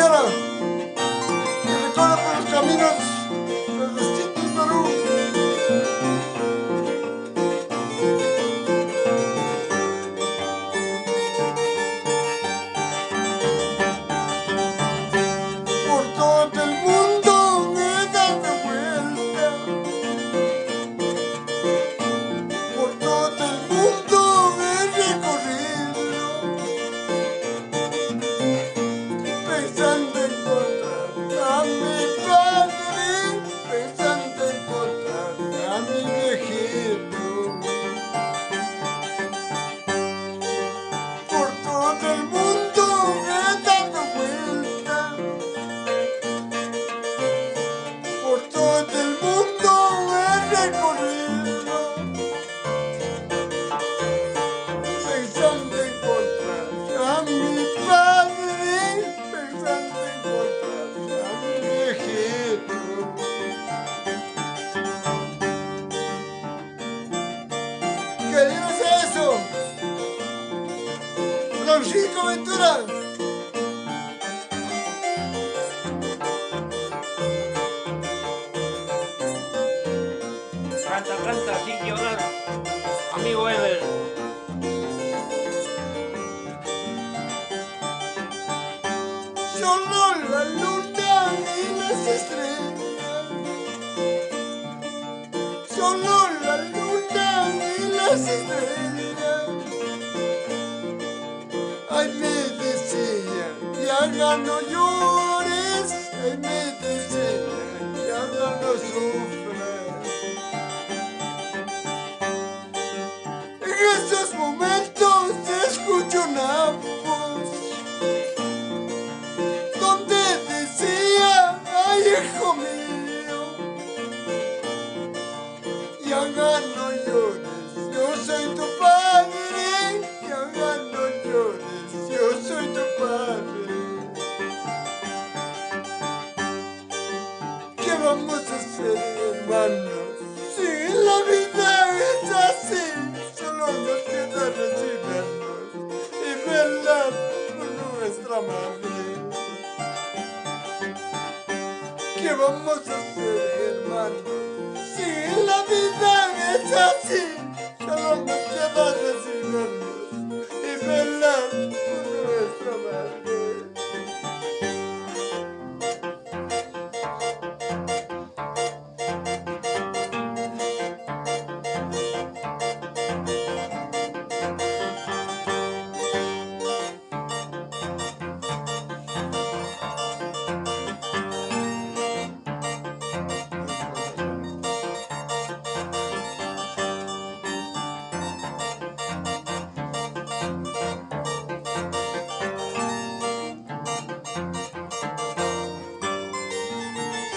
Sierra, que recorre por los caminos del distinto Perú. Por todo el mundo he dado vuelta, por todo el mundo he recorrido, pensando encontrar a mi padre, pensando encontrar a mi viejito. Por todo el mundo he dado vuelta, por todo el mundo he recorrido, pensando encontrar a mi padre, pensando encontrar a mi viejito. ¿Qué dices eso? Francisco Ventura. Canta, canta, sin llorar, amigo Ever. Solo la luna y las estrellas, solo la luna y las estrellas. Ay, me decía, ya no llores, ay, me decía, ya no sufras. En esos momentos escucho una voz donde decía, ay, hijo mío, ya no llores, yo soy tu padre, ya no llores, yo soy tu padre. ¿Qué vamos a hacer, hermanos? Si la vida es así, solo nos queda resignarnos y velar por nuestra madre. ¿Qué vamos a hacer, hermanos? Si la vida es así, solo nos queda resignarnos